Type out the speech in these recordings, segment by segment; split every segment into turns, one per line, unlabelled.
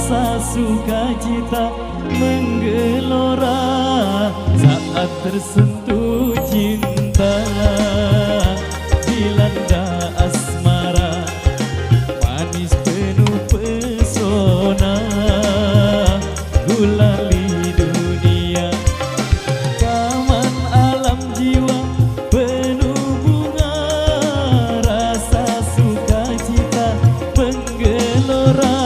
rasa sukacita menggelora saat tersentuh cinta, dilanda asmara manis penuh pesona, gulali dunia taman alam jiwa penuh bunga, rasa sukacita menggelora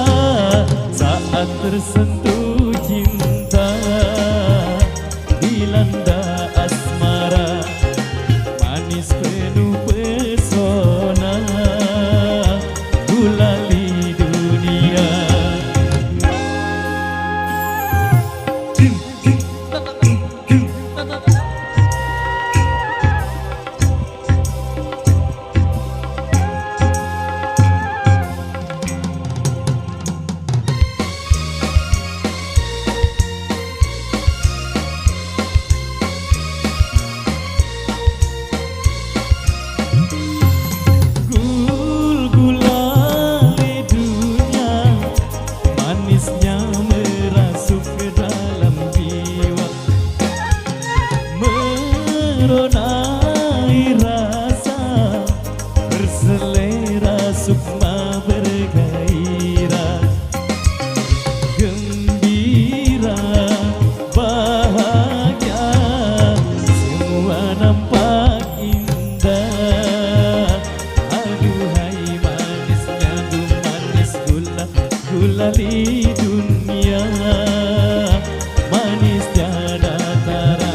saat tersentuh cinta, dilanda asmara manis penuh pesona, gulali dunia. Meronai rasa berselera sukma bergairah, gembira bahagia semua nampak indah. Aduhai manisnya du manis gulali dunia, manis tiada tara.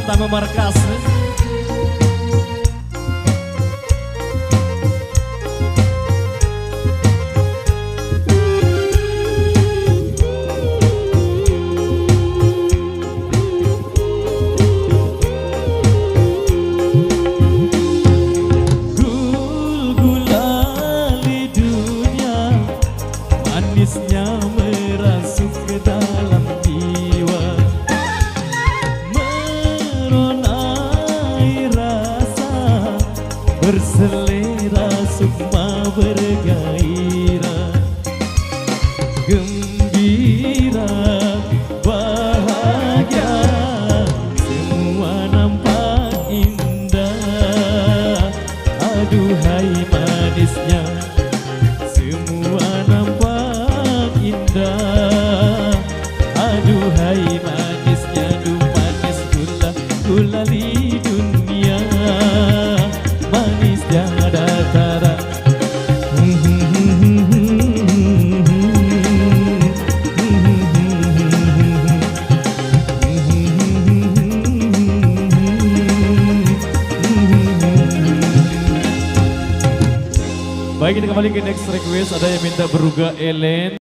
Tamu markas gulali dunia, manisnya merasuk ke dalam jiwa, berselera sukma bergairah, gembira bahagia semua nampak indah. Aduhai manisnya semua nampak indah. Aduhai manisnya du manis gulali dunia, manis tiada tara. Baik, kita kembali ke next request. Ada yang minta Beruga Ellen.